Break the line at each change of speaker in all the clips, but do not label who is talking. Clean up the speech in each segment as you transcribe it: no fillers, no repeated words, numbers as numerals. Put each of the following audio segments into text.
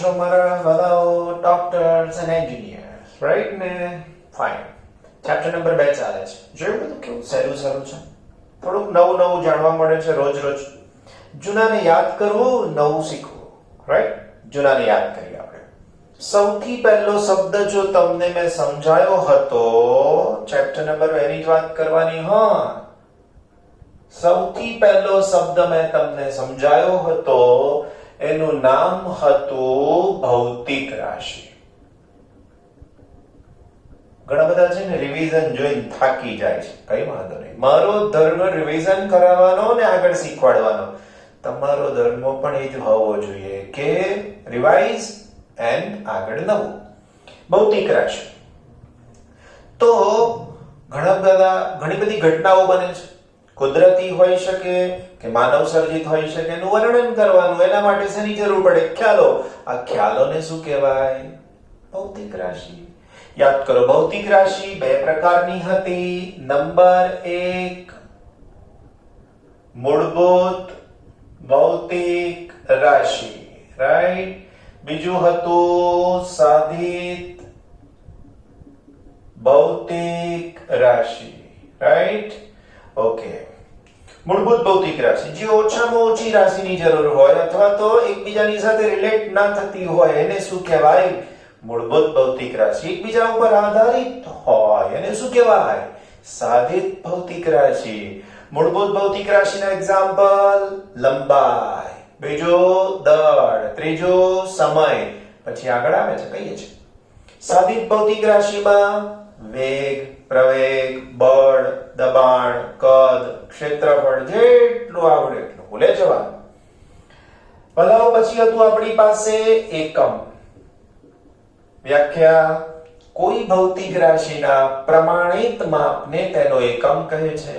છો મારા વાલાઓ doctors and engineers, right ને? ફાઇન. ચેપ્ટર નંબર 2 ચાલે છે. જોયું બધું કેવું સહેલું છે? થોડુંક નવું જાણવા મળે છે રોજ. જૂનાને યાદ કરવું, નવું શીખવું, રાઈટ? જૂનાને યાદ કરીએ આપણે. સૌથી પહેલો શબ્દ જો તમને મેં સમજાયો હતો, ચેપ્ટર નંબર 2 ની જ વાત કરવાની. સૌથી પહેલો શબ્દ મેં તમને સમજાયો હતો, એનું નામ હતું ભૌતિક રાશિ. ઘણા બધા છે ને રિવિઝન જોઈને થાકી જાય છે. કઈ વાંધો નહીં, મારો ધર્મ રિવિઝન કરાવવાનો ને આગળ શીખવાડવાનો. તમારો ધર્મ પણ એ જ હોવો જોઈએ કે રિવાઇઝ એન્ડ આગળ નવું. ભૌતિક રાશિ તો ઘણી બધી ઘટનાઓ બને છે. કુદરતી હોઈ શકે કે માનવ સર્જિત હોઈ શકે. એનું વર્ણન કરવાનું. એના માટે શેની જરૂર પડે? ખ્યાલો. આ ખ્યાલોને શું કહેવાય? ભૌતિક રાશિ. યાદ કરો, ભૌતિક રાશિ 2 પ્રકારની હતી. નંબર 1 મૂળભૂત ભૌતિક રાશિ, રાઈટ? બીજું હતું સાધિત ભૌતિક રાશિ, રાઈટ? ઓકે. મૂળભૂત ભૌતિક રાશિ જે ઓછામાં ઓછી રાશિની જરૂર હોય અથવા તો એકબીજાની સાથે રિલેટ ના થતી હોય, એને શું કહેવાય? મૂળભૂત ભૌતિક રાશિ. એકબીજા ઉપર આધારિત હોય, એને શું કહેવાય? સાધિત ભૌતિક રાશિ. મૂળભૂત ભૌતિક રાશિના એક્ઝામ્પલ: લંબાઈ, બીજો દળ, ત્રીજો સમય. પછી આગળ આવે છે, કહીએ છે. સાધિત ભૌતિક રાશિમાં વેગ, પ્રવેગ, બળ, દબાણ, કદ, ક્ષેત્રફળ જેટલું આવડે એટલું ભૂલે જવાનું. ભલાઓ પછી હતું આપણી પાસે એકમ. વ્યાખ્યા: કોઈ ભૌતિક રાશિના પ્રમાણિત માપને તેનો એકમ કહે છે.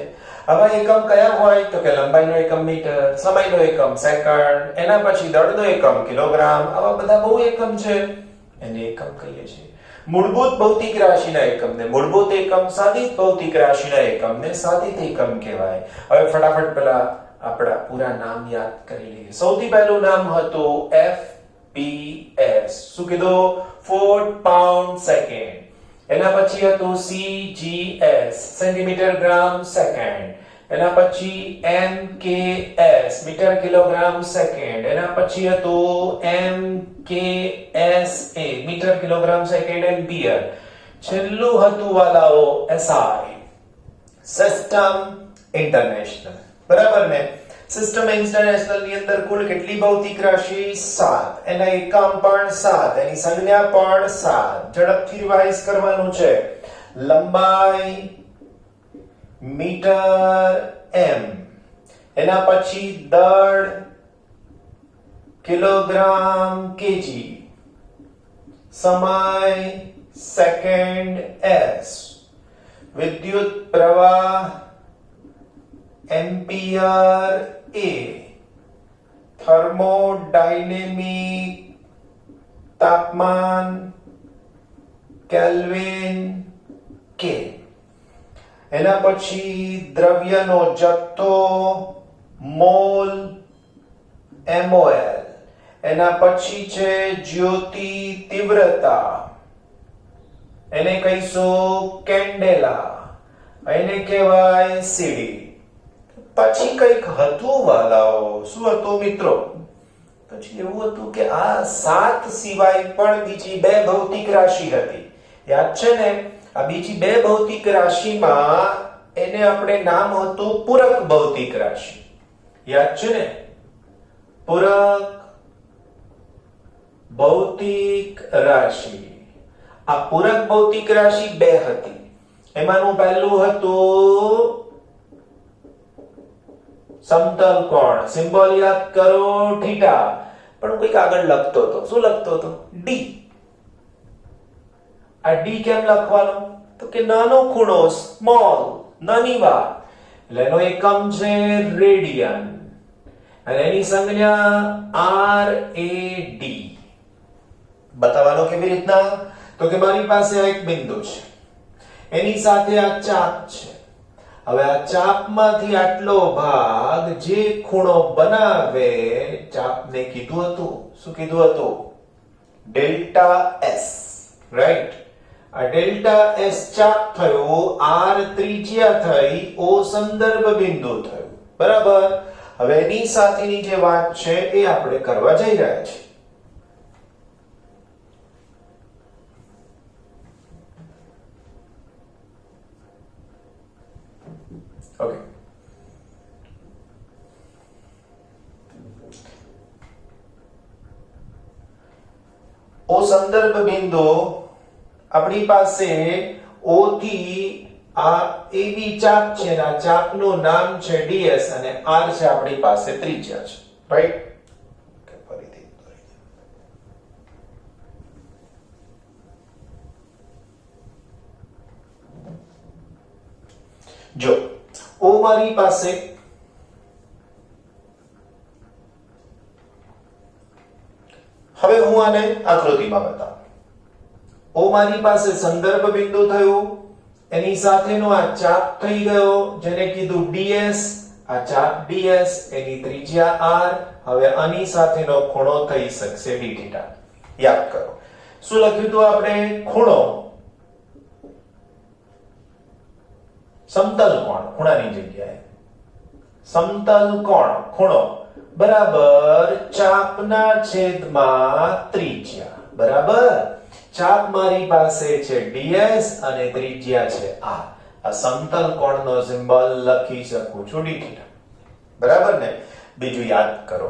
આવા એકમ કયા હોય? તો કે લંબાઈનો એકમ મીટર, સમયનો એકમ સેકન્ડ, એના પછી દળનો એકમ કિલોગ્રામ. આવા બધા બહુ એકમ છે, એને એકમ કહીએ છીએ. મૂળભૂત ભૌતિક રાશિના એકમને મૂળભૂત એકમ, સાધિત ભૌતિક રાશિના એકમને સાધિત એકમ કહેવાય. હવે ફટાફટ પેલા આપણા પૂરા નામ યાદ કરી લઈએ. સૌથી પહેલું નામ હતું FPS. શું કીધું? ફૂટ પાઉન્ડ સેકન્ડ. એના પછી હતું CGS, સેન્ટીમીટર ગ્રામ સેકન્ડ. એના પછી MKS, મીટર કિલોગ્રામ સેકન્ડ. એના પછી હતું MKSA, metre kilogram second ampere. છેલ્લું હતું વાલાઓ SI, સિસ્ટમ ઇન્ટરનેશનલ. બરાબર ને? સિસ્ટમ ઇન્ટરનેશનલ ની અંદર કુલ કેટલી ભૌતિક રાશિ? 7. એના એકમ પણ 7, એની સંજ્ઞા પણ 7. ઝડપથી રિવાઇઝ કરવાનું છે. લંબાઈ મીટર m, એના પછી દળ કિલોગ્રામ kg, સમય સેકન્ડ s, વિદ્યુત પ્રવાહ એમ્પિયર a, થર્મોડાયનેમિક તાપમાન કેલ્વિન k. એના પછી દ્રવ્યનો જથ્થો મોલ mol. એના પછી છે જ્યોતિ તીવ્રતા, એને કહીશું કેન્ડેલા, એને કહેવાય CD. પછી કંઈક હતું વાલાઓ. શું હતું મિત્રો? પછી એવું હતું કે આ 7 સિવાય પણ બીજી 2 ભૌતિક રાશિ હતી. યાદ છે ને? આ બીજી 2 ભૌતિક રાશિમાં એને આપણે નામ હતું પૂરક ભૌતિક રાશિ. યાદ છે ને? પૂરક ભૌતિક રાશિ. આ પૂરક ભૌતિક રાશિ 2 હતી. એમાંનું પહેલું હતું સમતલ કોણ. સિમ્બોલ યાદ કરો, થીટા. પણ કોઈક આગળ લખતો હતો. શું લખતો હતો? D. આ D કેમ લખવાનો? તો કે નાનો ખૂણો, સ્મોલ, નાની વાત. એટલે એનો એકમ છે રેડિયન. અને એની સંજ્ઞા RAD. બતાવવાનો કેવી રીતના? તો કે મારી પાસે આ એક બિંદુ છે, એની સાથે આ ચાપ છે. હવે આ ચાપમાંથી આટલો ભાગ જે ખૂણો બનાવે, ચાપને કીધું હતું, શું કીધું હતું? Delta S, right? આ ડેલ્ટા એસ ચાપ થયો, આર ત્રિજ્યા થઈ, ઓ સંદર્ભ બિંદુ થયું, બરાબર? હવે એની સાથેની જે વાત છે એ આપણે કરવા જઈ રહ્યા છીએ. ઓકે, ઓ સંદર્ભ બિંદુ આપણી પાસે O થી આ AB ચાપ છે, આ ચાપનું નામ છે ds અને r છે આપણી પાસે ત્રિજ્યા છે, રાઈટ? ફરીથી જો O મારી પાસે હવે હું આને આકૃતિમાં બતાવું. O મારી પાસે સંદર્ભ બિંદુ થયું, એની સાથેનો આ ચાપ થઈ ગયો જેને કીધું ds, આ ચાપ ds, એની ત્રિજ્યા r. હવે આની સાથેનો ખૂણો થઈ શકશે d થીટા. યાદ કરો શું લખ્યું હતું આપણે? ખૂણો સમતલ કોણ, ખૂણાની જગ્યાએ સમતલ કોણ, ખૂણો બરાબર ચાપના છેદમાં ત્રિજ્યા, બરાબર? ચાપ મારી પાસે છે ds અને ત્રિજ્યા છે r. આ સમતલ કોણનો સિમ્બોલ લખી શકું છું d થીટા, બરાબર ને? બીજું યાદ કરો,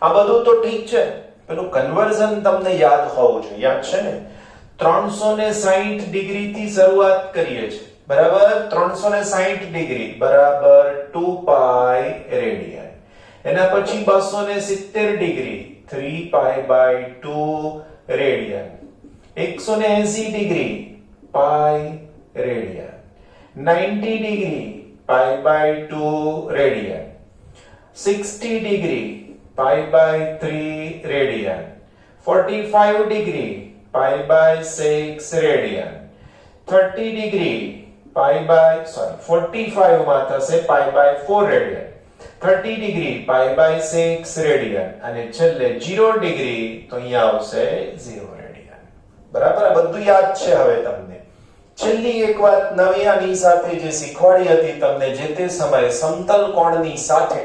આ બધું તો ઠીક છે, પેલું કન્વર્ઝન તમને યાદ હોવું જોઈએ, યાદ છે ને? 360 ડિગ્રી થી શરૂઆત કરીએ છીએ, બરાબર? 360 ડિગ્રી બરાબર 2 પાઈ રેડિયન. એના પછી 270 degree 3 pi by 2 radian. 180 degree pi radian. 90 degree pi by 2 radian. 60 degree pi by 3 radian. 45 degree pi by 6 radian. 30 degree pi by 45 માં થશે pi by 4 radian. 30 degree pi by 6 radian અને છેલ્લે 0 degree તો અહીંયા આવશે 0 radian, બરાબર? આ બધું યાદ છે. હવે તમને છેલ્લી એક વાત નવી આની સાથે જે શીખવાડી હતી તમને જે તે સમયે સમતલ કોણની સાથે,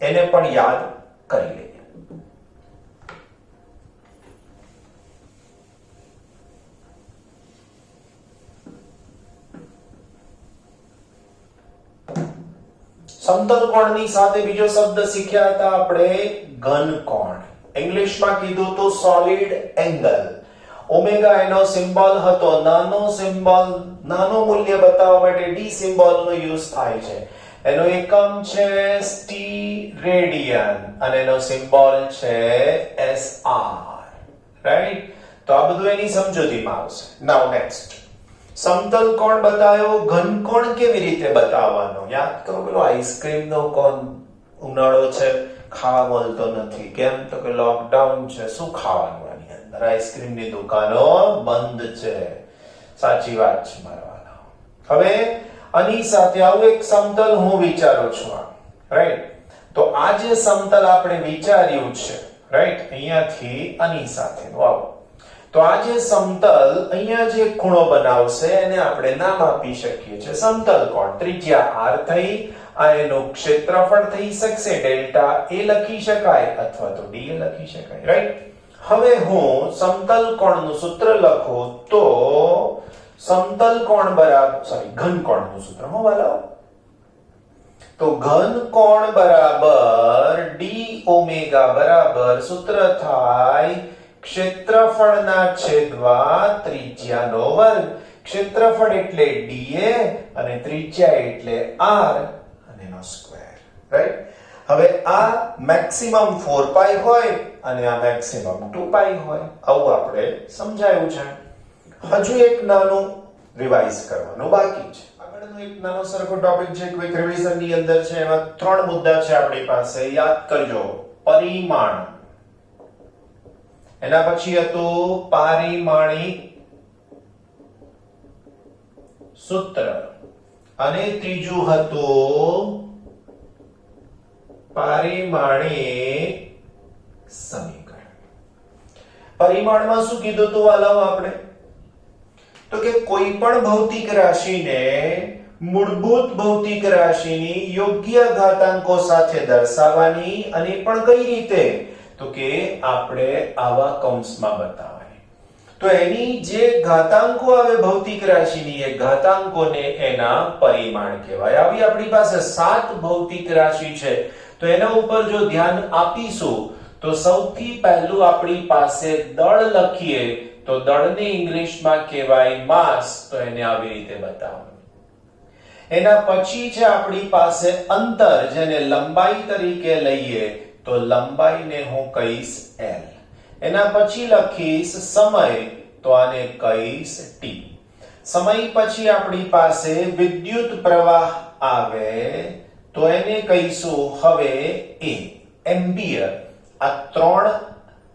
એને પણ યાદ કરી લઈએ. સમતલ કોણની સાથે બીજો શબ્દ શીખ્યા હતા આપણે ઘન કોણ. ઇંગ્લિશમાં કીધું તો સોલિડ એંગલ. ઓમેગા એનો સિમ્બોલ હતો, નાનો સિમ્બોલ, નાનો મૂલ્ય બતાવવા માટે d સિમ્બોલનો યુઝ થાય છે. એનો એકમ છે સ્ટીરેડિયન અને એનો સિમ્બોલ છે SR, રાઈટ? તો આ બધું એની સમજૂતીમાં આવશે. નાઉ નેક્સ્ટ, સમતલ કોણ બતાવ્યો, ઘન કોણ કેવી રીતે બતાવવાનો? યાદ કરો, પેલો આઈસ્ક્રીમ નો કોણ, ઉનાળો છે, ખાવા મળતો નથી, કેમ? તો કે લોકડાઉન છે, શું ખાવાનું? આની અંદર આઈસ્ક્રીમની દુકાનો બંધ છે. સાચી વાત છે મારા વાલા. હવે આની સાથે આવું એક સમતલ હું વિચારું છું, રાઈટ? તો આ જે સમતલ આપણે વિચાર્યું છે, રાઈટ, અહીંયાથી આની સાથેનું આવું, તો આ જે સમતલ અહીંયા જે ખૂણો બનાવશે એને આપણે નામ આપી શકીએ છીએ સમતલ કોણ. ત્રિજ્યા r થઈ, આ એનું ક્ષેત્રફળ થઈ શકશે, ડેલ્ટા a લખી શકાય અથવા તો d લખી શકાય, રાઈટ? હવે હું સમતલ કોણનું સૂત્ર લખું તો સમતલ કોણ બરાબર ઘન કોણનું સૂત્ર હું વાલાઓ, તો ઘન કોણ બરાબર d ઓમેગા બરાબર સૂત્ર થાય ક્ષેત્રફળના છેદમાં ત્રિજ્યાનો વર્ગ. ક્ષેત્રફળ એટલે dA અને ત્રિજ્યા એટલે r અને એનો સ્ક્વેર, રાઈટ? હવે આ મેક્સિમમ 4 પાઈ હોય અને આ મેક્સિમમ 2 પાઈ હોય, આવું આપણે સમજાયું છે. હજુ એક નાનું રિવાઇઝ કરવાનું બાકી છે. આગળનો એક નાનો સરખો ટોપિક છે, ક્વિક રિવિઝન ની અંદર છે, એમાં 3 મુદ્દા છે આપણી પાસે. યાદ કરજો, પરિમાણ, એના પછી હતું પારિમાણિક સૂત્ર અને ત્રીજું હતું પારિમાણિક સમીકરણ. પરિમાણમાં શું કીધું તું વાલાઓ આપણે? તો કે કોઈ પણ ભૌતિક રાશિને મૂળભૂત ભૌતિક રાશિની યોગ્ય ઘાતાંકો સાથે દર્શાવવાની, અને પણ કઈ રીતે? તો કે આપણે આવા કૌંસમાં બતાવવાની. તો એની જે ઘાતાંકો આવે ભૌતિક રાશિની, એ ઘાતાંકોને એના પરિમાણ કહેવાય. આવી આપણી પાસે 7 ભૌતિક રાશિ છે. તો એના ઉપર જો ધ્યાન આપીશું તો સૌથી પહેલું આપણી પાસે દળ લખીએ તો દળને ઇંગ્લિશમાં કહેવાય માસ. તો એને આવી રીતે બતાવવાનું. એના પછી છે આપણી પાસે અંતર, જેને લંબાઈ તરીકે લઈએ તો લંબાઈને હું કહીશ L. એના પછી લખીશ સમય, તો આને કહીશ T. સમય પછી આપણી પાસે વિદ્યુત પ્રવાહ આવે તો એને કહીશું હવે A, એમ્પિયર. આ 3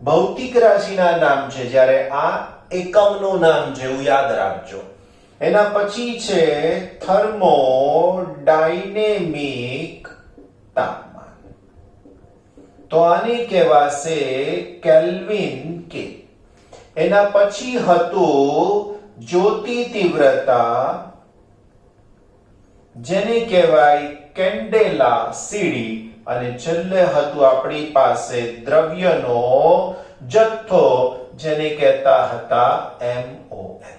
ભૌતિક રાશિના નામ છે, જ્યારે આ એકમનું નામ છે, એવું યાદ રાખજો. એના પછી છે થર્મોડાયનેમિક તાપમાન, તો આને કહેવાશે કેલ્વિન કે. એના પછી હતું જ્યોતિ તીવ્રતા, જેને કહેવાય કેન્ડેલા સીડી. અને છેલ્લે હતું આપણી પાસે દ્રવ્યનો જથ્થો, જેને કહેતા હતા MOL.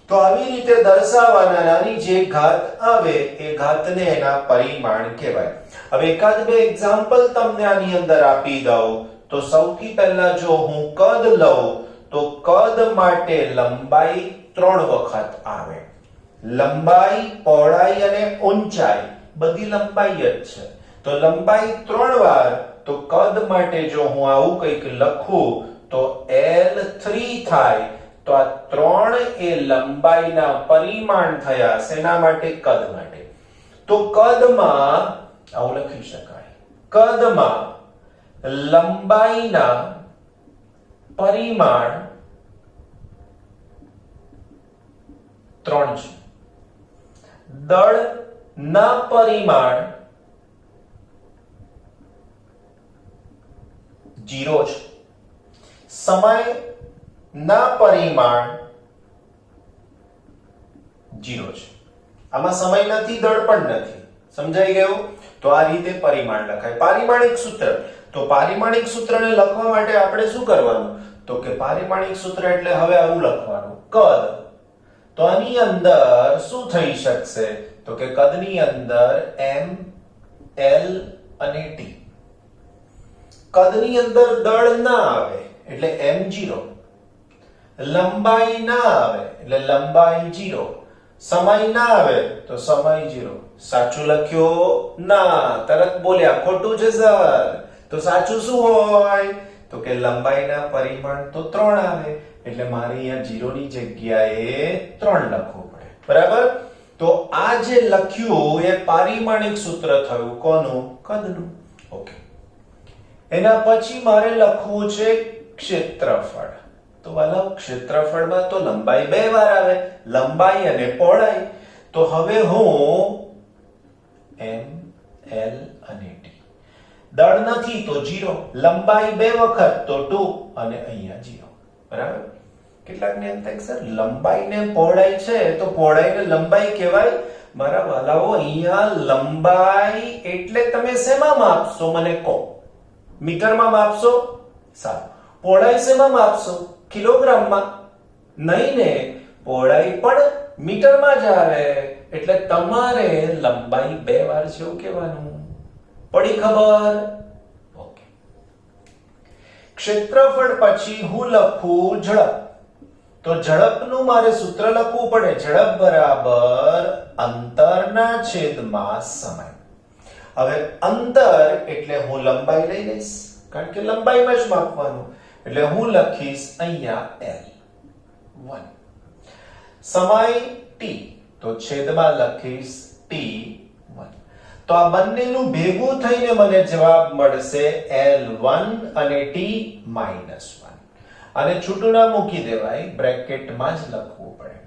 તો આવી રીતે દર્શાવવાના, નાની જે ઘાત આવે એ ઘાતને એના પરિમાણ કહેવાય. હવે એકાદ બે એક્ઝામ્પલ તમને આની અંદર આપી દઉં. તો સૌથી પહેલા જો હું કદ લઉં તો કદ માટે લંબાઈ 3 વખત આવે. લંબાઈ, પહોળાઈ અને ઊંચાઈ બધી લંબાઈ જ છે. તો લંબાઈ 3 વાર. તો કદ માટે જો હું આવું કંઈક લખું તો L3 થાય. તો આ 3 એ લંબાઈના પરિમાણ થયા. શેના માટે? કદ માટે. તો કદમાં આવું લખી શકાય, કદમાં લંબાઈના પરિમાણ 3 છે. દળના પરિમાણ 0 છે. સમયના પરિમાણ 0 છે. આમાં સમય નથી, દળ પણ નથી. સમજાઈ ગયું? તો આ રીતે પરિમાણ લખાય. પારિમાણિક સૂત્ર. તો પારિમાણિક સૂત્રને લખવા માટે આપણે શું કરવાનું? તો કે પારિમાણિક સૂત્ર એટલે હવે આવું લખવાનું, કદ. તો આની અંદર શું થઈ શકશે? તો કે કદની અંદર M, L અને T. કદની અંદર દળ ના આવે એટલે M0, લંબાઈ ના આવે એટલે લંબાઈ 0, સમય ના આવે તો સમય 0. સાચું લખ્યો? ના, તરત બોલ્યા ખોટું છે સર. તો સાચું શું હોય? તો કે લંબાઈના પરિમાણ તો 3 આવે એટલે મારે અહીંયા 0 ની જગ્યાએ 3 લખવું પડે. બરાબર? તો આ જે લખ્યું એ પારિમાણિક સૂત્ર થયું. કોનું? કદનું. ઓકે. એના પછી મારે લખવું છે ક્ષેત્રફળ. તો વાલા ક્ષેત્રફળમાં તો લંબાઈ 2 વાર આવે, લંબાઈ અને પહોળાઈ. તો હવે હું M, L અને T. દળ નથી તો 0, લંબાઈ 2 વખત તો 2 અને અહીંયા 0. બરાબર? કેટલાકને એમ થાય સર લંબાઈ ને પહોળાઈ છે તો પહોળાઈને લંબાઈ કહેવાય. મારા વાલાઓ અહીંયા લંબાઈ એટલે તમે શેમાં માપશો મને કહો? મીટરમાં માપશો? સારું. પહોળાઈ શેમાં માપશો? કિલોગ્રામમાં? નહીં ને, પહોળાઈ પણ મીટરમાં જ આવે. એટલે તમારે લંબાઈ 2 વાર છે એવું કહેવાનું. પડી ખબર? ઓકે. ક્ષેત્રફળ પછી હું લખું ઝડપ. તો ઝડપનું મારે સૂત્ર લખવું પડે. ઝડપ બરાબર અંતરના છેદમાં સમય. હવે અંતર એટલે હું લંબાઈ લઈ લઈશ, કારણ કે લંબાઈમાં જ માપવાનું. એટલે હું લખીશ અહીંયા L1. સમય T, તો છેદમાં લખીશ T1. તો આ બંનેનું ભેગું થઈને મને જવાબ મળશે L1 અને T-1. અને છૂટું ના મૂકી દેવાય, બ્રેકેટમાં જ લખવું પડે.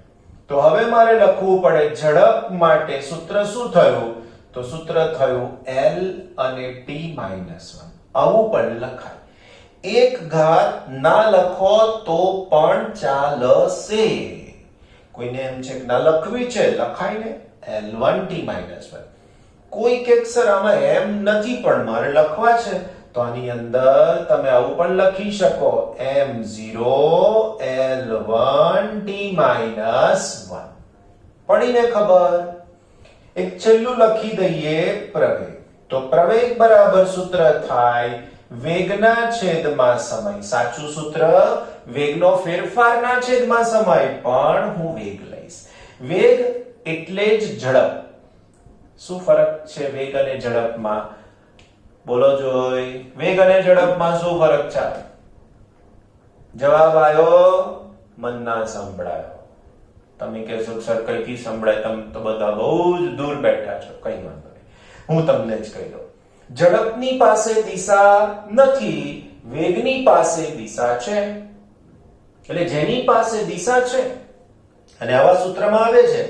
તો હવે મારે લખવું પડે ઝડપ માટે સૂત્ર શું થયું? તો સૂત્ર થયું L અને T-1. આવું પણ લખાય. એક ઘાત ના લખો તો પણ ચાલશે. કોઈને એમ છે કે ના લખવી છે, લખાય ને L1t - 1. કોઈક અક્ષર આમાં એમ નથી પણ મારે લખવા છે તો આની અંદર તમે આવું પણ લખી શકો M0 L1t - 1. પડીને ખબર. એક છેલ્લું લખી દઈએ પ્રવેગ. તો પ્રવેગ બરાબર સૂત્ર થાય વેગના છેદમાં સમય. સાચું સૂત્ર વેગનો ફેરફારના છેદમાં સમય, પણ હું વેગ લઈશ. વેગ એટલે જ ઝડપ. શું ફરક છે વેગ અને ઝડપમાં? બોલો જોઈ. વેગ અને ઝડપમાં શું ફરક છે? જવાબ આવ્યો, મન ના સંભળાયો. તમે કહેશો સર કઈથી સંભળાય? તમે તો બધા બહુ જ દૂર બેઠા છો. કઈ વાંધો નહીં, હું તમને જ કહી દઉં. ઝડપની પાસે દિશા નથી, વેગની પાસે દિશા છે. એટલે જેની પાસે દિશા છે અને આવા સૂત્રમાં આવે છે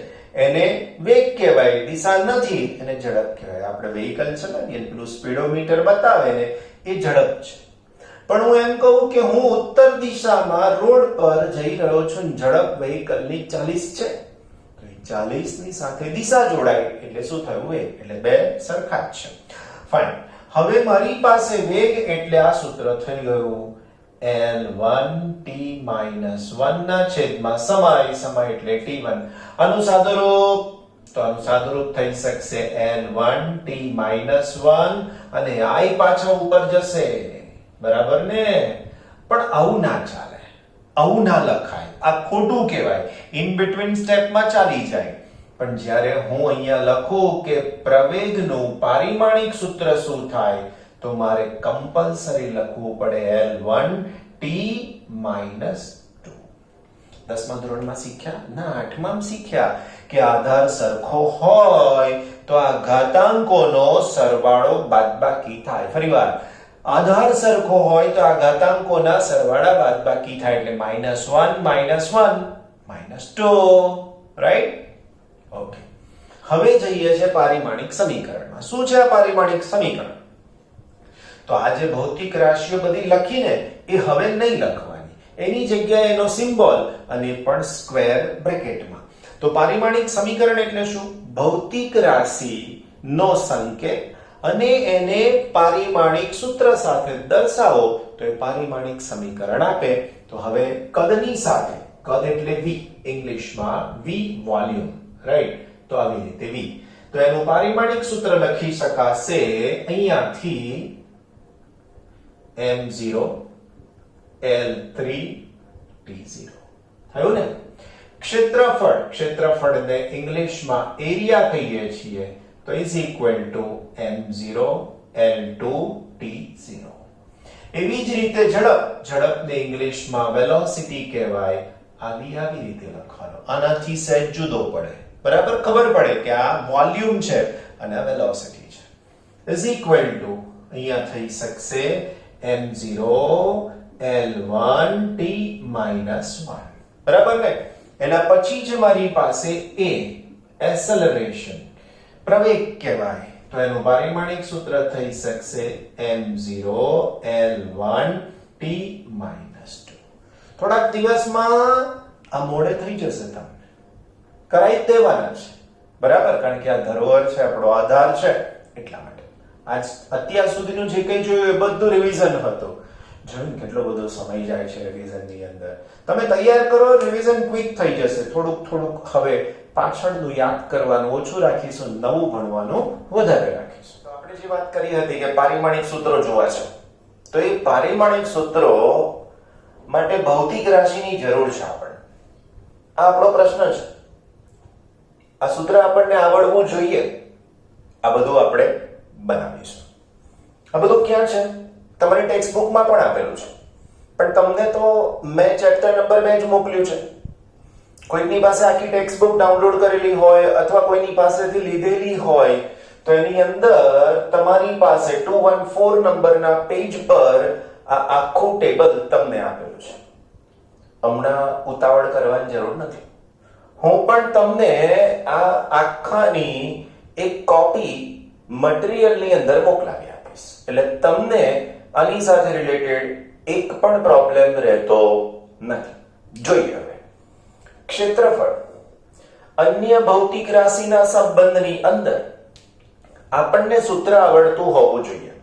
એને વેગ કહેવાય, દિશા નથી એને ઝડપ કહેવાય. આપણે વ્હીકલ ચલાવીએ પેલું સ્પીડોમીટર બતાવે ને એ ઝડપ છે. પણ હું એમ કહું કે હું ઉત્તર દિશામાં રોડ પર જઈ રહ્યો છું, ઝડપ વ્હીકલની 40 છે, તો 40 ની સાથે દિશા જોડાય એટલે શું થયું? વેગ. એટલે બે સરખા જ છે. ફાઇન. હવે મારી પાસે વેગ એટલે આ સૂત્ર થઈ ગયું L1t - 1 ના છેદમાં સમય. સમય એટલે t1. આનું સાદુરૂપ, તો આનું સાદુરૂપ થઈ શકશે L1t - 1 અને I પાછા ઉપર જશે. બરાબર ને? પણ આવું ના ચાલે, આવું ના લખાય, આ ખોટું કહેવાય. ઇન બિટવીન સ્ટેપમાં ચાલી જાય. પણ જ્યારે હું અહીંયા લખું કે પ્રવેગનું પારિમાણિક સૂત્ર શું થાય, તો મારે કમ્પલસરી લખવું પડે L1t - 2. 10મા ધોરણમાં શીખ્યા? ના, 8માં શીખ્યા કે આધાર સરખો હોય તો આ ઘાતાંકોનો સરવાળો બાદબાકી થાય. ફરીવાર, આધાર સરખો હોય તો આ ઘાતાંકોના સરવાળા બાદબાકી થાય એટલે -1 - 2. રાઈટ? ઓકે. હવે જઈએ છે પારિમાણિક સમીકરણમાં. શું છે આ પારિમાણિક સમીકરણ? તો આ જે ભૌતિક રાશિઓ બધી લખીને એ હવે નહીં લખવાની, એની જગ્યાએ એનો સિમ્બોલ અને પણ સ્ક્વેર બ્રેકેટમાં. તો પારિમાણિક સમીકરણ એટલે શું? ભૌતિક રાશિનો સંકેત અને એને પારિમાણિક સૂત્ર સાથે દર્શાવો તો એ પારિમાણિક સમીકરણ આપે. તો હવે કદની સાથે, કદ એટલે v, ઇંગ્લિશમાં v વોલ્યુમ, રાઈટ? તો આવી રીતે v. તો એનું પારિમાણિક સૂત્ર લખી શકાશે અહીંયાથી M0 L3 T0. થયું ને? ક્ષેત્રફળ, ક્ષેત્રફળને ઇંગ્લિશમાં એરિયા કહીએ છીએ, તો is equal to M0 L2 T0. એવી જ રીતે ઝડપ, ઝડપને ઇંગ્લિશમાં વેલોસિટી કહેવાય. આવી રીતે લખવાનો. આનાથી સહેજ જુદો પડે. બરાબર ખબર પડે કે આ વોલ્યુમ છે અને આ વેલોસિટી છે. ઇઝ ઇક્વલ ટુ અહીંયા થઈ શકશે M0 L1 T - 1. બરાબર ને? એના પછી જ મારી પાસે A, એસેલરેશન, પ્રવેગ કહેવાય. તો એનું પારિમાણિક સૂત્ર થઈ શકશે M0 L1 T - 2. થોડાક દિવસમાં આ મોડે થઈ જશે, તમને કરાઈ જ દેવાના છે. બરાબર? કારણ કે આ ધરોહર છે, આપણો આધાર છે, એટલા માટે. આજ અત્યાર સુધીનું જે કંઈ જોયું એ બધું રિવિઝન હતું. જોયું કેટલો બધો સમય જાય છે રિવિઝનની અંદર. તમે તૈયાર કરો, રિવિઝન ક્વિક થઈ જશે. થોડુંક હવે પાછળનું યાદ કરવાનું ઓછું રાખીશું, નવું ભણવાનું વધારે રાખીશું. તો આપણે જે વાત કરી હતી કે પારિમાણિક સૂત્રો જોવા છે, તો એ પારિમાણિક સૂત્રો માટે ભૌતિક રાશિની જરૂર છે આપણને. આ આપણો પ્રશ્ન છે. આ સૂત્ર આપણને આવડવું જોઈએ. આ બધું આપણે બનાવીશું. આ બધું ક્યાં છે? તમારી ટેક્સ્ટ બુકમાં પણ આપેલું છે, પણ તમને તો મેં ચેપ્ટર નંબર 2 જ મોકલ્યું છે. કોઈની પાસે આખી ટેક્સ્ટ બુક ડાઉનલોડ કરેલી હોય અથવા કોઈની પાસેથી લીધેલી હોય તો એની અંદર તમારી પાસે 214 નંબરના પેજ પર આ આખું ટેબલ તમને આપેલું છે. હમણાં ઉતાવળ કરવાની જરૂર નથી. હું પણ તમને આ આખાની એક કોપી મટીરીયલની અંદર મોકલાવી આપીશ. એટલે તમને આની સાથે રિલેટેડ એક પણ પ્રોબ્લેમ રહેતો નથી. જોઈએ હવે ક્ષેત્રફળ. અન્ય ભૌતિક રાશિના સંબંધની અંદર આપણને સૂત્ર આવડતું હોવું જોઈએ.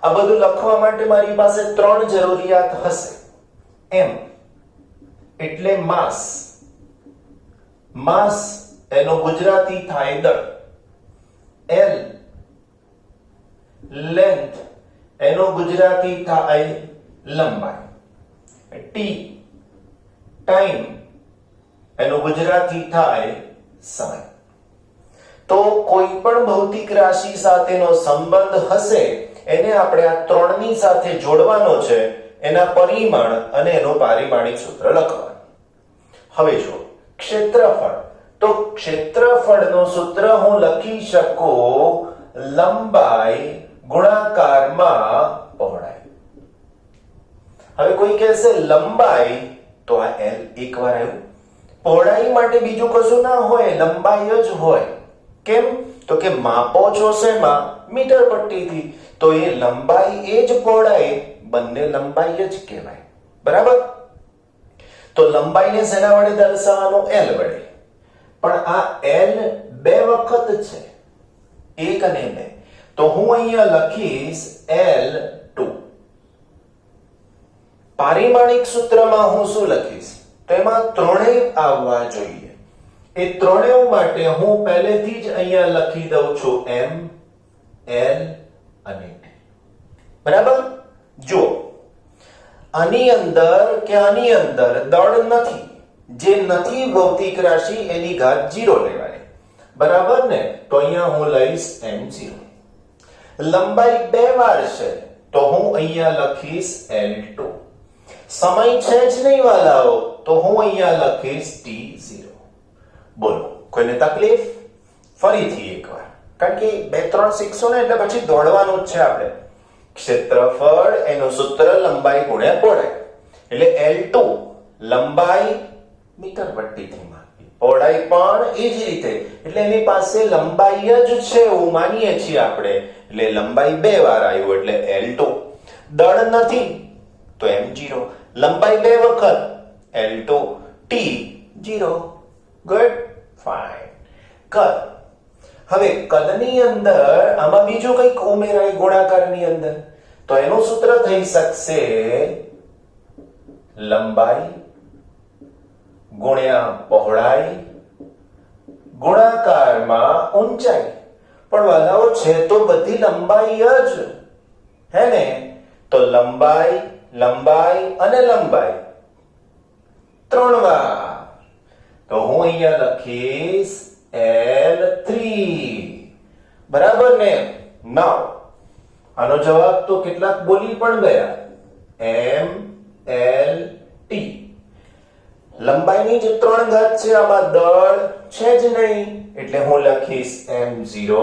આ બધું લખવા માટે મારી પાસે 3 જરૂરિયાત હશે. m એટલે માસ. માસ એનો ગુજરાતી થાય દળ. l લેન્થ એનો ગુજરાતી થાય લંબાઈ. t ટાઈમ એનો ગુજરાતી થાય સમય. તો કોઈ પણ ભૌતિક રાશિ સાથેનો સંબંધ હશે એને આપણે આ 3 ની સાથે જોડવાનો છે, એના પરિમાણ અને એનું પારિમાણિક સૂત્ર લખવાનું. હવે જો ક્ષેત્રફળ, તો ક્ષેત્રફળનું સૂત્ર હું લખી શકું લંબાઈ ગુણાકારમાં પહોળાઈ. હવે કોઈ કહેશે લંબાઈ, તો આ l એકવાર આવ્યું. પહોળાઈ માટે બીજું કશું ના હોય, લંબાઈ જ હોય. કેમ? તો કે માપો છો શેમાં? મીટર પટ્ટીથી. તો એ લંબાઈ એ જ પહોળાઈ, બંને લંબાઈ જ કહેવાય. બરાબર? તો લંબાઈને શેના વડે દર્શાવવાનું? l વડે. પણ આ l 2 વખત છે, 1 અને 2. તો હું અહીંયા લખીશ L2. પારિમાણિક સૂત્રમાં હું શું લખીશ? તો એમાં ત્રણેય આવવા જોઈએ. એ ત્રણેય માટે હું પહેલેથી જ અહીંયા લખી દઉં છું m, l અને t. બરાબર? જો આની અંદર કે આની અંદર દળ નથી, જે નથી ભૌતિક રાશિ એની ઘાત 0 લેવાની. બરાબર ને? તો અહીંયા હું લઈશ m0. લંબાઈ 2 વાર છે, તો હું અહીંયા લખીશ l2. સમય છે જ નહીં વાલાઓ, તો હું અહીંયા લખીશ t0. બોલો, કોઈને તકલીફ? ફરીથી એકવાર, કારણ કે 2-3 શીખશો ને એટલે પછી દોડવાનું જ છે આપણે. ક્ષેત્રફળ એનું સૂત્ર લંબાઈ ગુણ્યા પહોળાઈ. એટલે l2 લંબાઈ મીટર પટ્ટીથી માપી, પહોળાઈ પણ એ જ રીતે. એટલે એની પાસે લંબાઈ જ છે એવું માનીએ છીએ આપણે. એટલે લંબાઈ 2 વાર આવ્યું એટલે l2. દળ નથી તો m0. લંબાઈ 2 વખત l2, t0. Good, fine. કદ. હવે કદની અંદર આમાં બીજું કંઈક ઉમેરાય ગુણાકારની અંદર, તો એનું સૂત્ર થઈ શકશે લંબાઈ ગુણ્યા પહોળાઈ ગુણાકારમાં ઊંચાઈ. પણ વાલાઓ છે તો બધી લંબાઈ જ હે ને? તો લંબાઈ, લંબાઈ અને લંબાઈ 3 વાર. તો હું અહીંયા લખીશ L3. બરાબર ને? નાઉ આનો જવાબ તો કેટલાક બોલી પણ ગયા, m, l, t. લંબાઈની જે 3 ઘાત છે, આમાં દળ છે જ નહીં, એટલે હું લખીશ m0,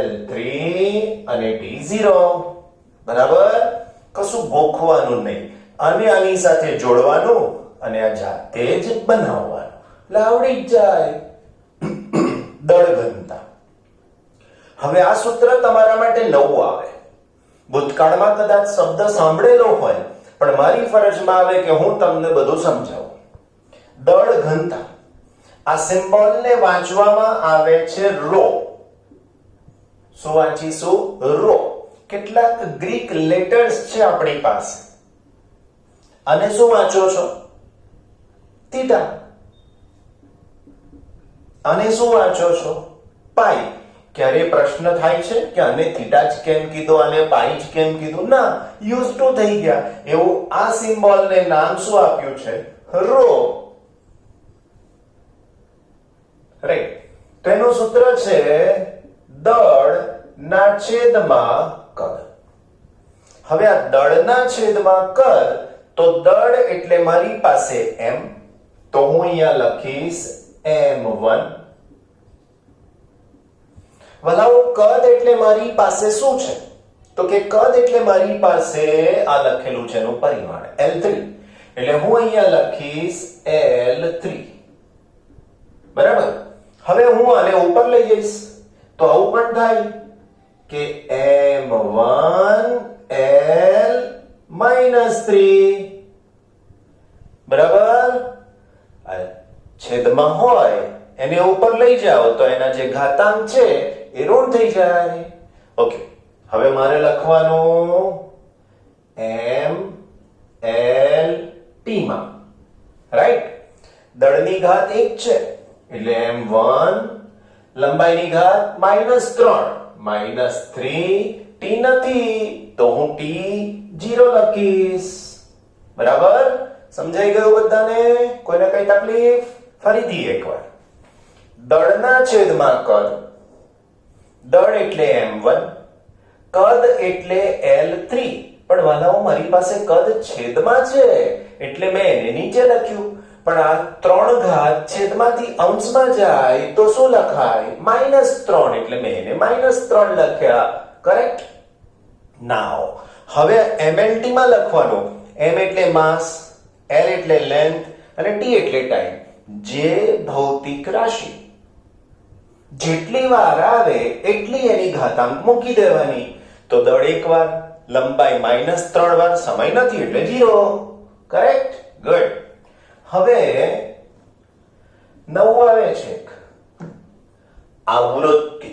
l3 અને t0. બરાબર? કશું ગોખવાનું નહીં, અને આની સાથે જોડવાનું અને આ જાતે જ બનાવવાનું, એટલે આવડી જ જાય. દળ ઘનતા. હવે આ સૂત્ર તમારા માટે નવું આવે. ભૂતકાળમાં કદાચ શબ્દ સાંભળેલો હોય, પણ મારી ફરજમાં આવે કે હું તમને બધું સમજાવું. દળ ઘનતા. આ સિમ્બોલને વાંચવામાં આવે છે રો. શું વાંચીશું? રો. કેટલાક ગ્રીક લેટર્સ છે આપણી પાસે. અને શું વાંચો છો? થીટા. અને શું વાંચો છો? પાઈ. ક્યારે પ્રશ્ન થાય છે કે આને થીટા જ કેમ કીધું, આને પાઈ જ કેમ કીધું? ના, યુઝ ટુ થઈ ગયા. એવું આ સિમ્બોલને નામ શું આપ્યું છે? રો. રાઈટ. તો એનું સૂત્ર છે દળ ના છેદમાં કદ. હવે આ દળના છેદમાં કદ, તો દળ એટલે મારી પાસે m, તો હું અહીંયા લખીશ m1. વલાઓ કદ એટલે મારી પાસે શું છે? તો કે કદ એટલે મારી પાસે આ લખેલું છે એનું પરિમાણ L3. એટલે હું અહીંયા લખીશ L3. બરાબર? હવે હું આને ઉપર લઈ જઈશ તો આવું પણ થાય કે m1 l -3 બરાબર. છેદમાં હોય એને ઉપર લઈ જાઓ તો એના જે ઘાતાંક છે એ ઋણ થઈ જાય. ઓકે, હવે મારે લખવાનું m l t માં, રાઈટ. દળની ઘાત 1 છે એટલે m1, લંબાઈની ઘાત -3 t નથી તો હું t0 લખીશ. બરાબર, સમજાઈ ગયું બધાને? કોઈને કઈ તકલીફ? ફરીથી એકવાર. દળના છેદમાં કદ, દળ એટલે m1, કદ એટલે l3. પણ વાલાઓ મારી પાસે કદ છેદમાં છે એટલે મેં એને નીચે લખ્યું. પણ આ 3 ઘાત છેદમાંથી અંશમાં જાય તો શું લખાય? -3 એટલે મેં એને -3 લખ્યા. કરેક્ટ. નાઉ હવે mlt માં લખવાનું. m એટલે માસ, l એટલે લેન્થ અને t એટલે ટાઈમ. જે ભૌતિક રાશિ જેટલી વાર આવે એટલી એની ઘાતાંક મૂકી દેવાની. તો દળ 1 વાર, લંબાઈ -3 વાર, સમય નથી એટલે 0. કરેક્ટ? ગુડ. હવે નવું આવે છે આવૃત્તિ.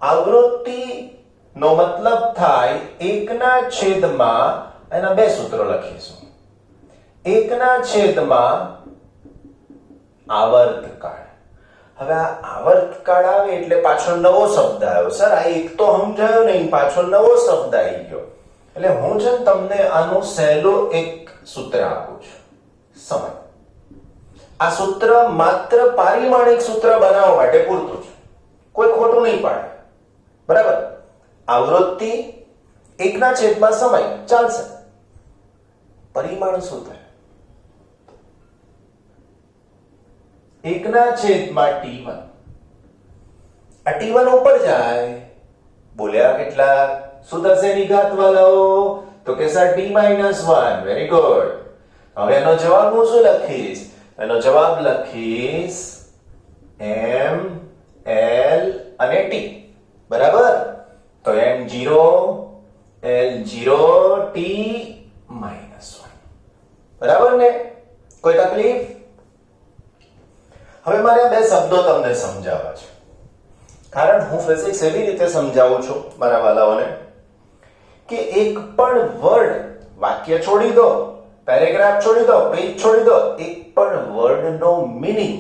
આવૃત્તિ નો મતલબ થાય 1/છેદમાં, એના બે સૂત્રો લખીશું. 1/છેદમાં આવર્તકાળ. હવે આ આવર્તકાળ આવે એટલે પાછો નવો શબ્દ આવ્યો. સર આ એક તો સમજાયો નહીં, પાછો નવો શબ્દ આવી ગયો. એટલે હું છે ને તમને આનું સહેલું એક સૂત્ર આપું છું. સમય. આ સૂત્ર માત્ર પારિમાણિક સૂત્ર બનાવવા માટે પૂરતું છે, કોઈ ખોટું નહીં પાડે. બરાબર. આવૃત્તિ 1/છેદમાં સમય ચાલશે. પરિમાણ શું થાય? 1/છેદમાં t1. આ t1 ઉપર જાય. બોલ્યા કેટલા? શું થશે એની ઘાત વાળાઓ? તો કે સર t-1. Very good. હવે એનો જવાબ હું શું લખીશ? એનો જવાબ લખીશ m l અને t. બરાબર. તો m0 l0 t-1. બરાબર ને? કોઈ તકલીફ? હવે મારે બે શબ્દો તમને સમજાવવા છે, કારણ હું ફિઝિક્સ એવી રીતે સમજાવું છું મારા વાલાઓને કે એક પણ વર્ડ, વાક્ય છોડી દો, પેરેગ્રાફ છોડી દો, પેજ છોડી દો, એક પણ વર્ડનો મીનિંગ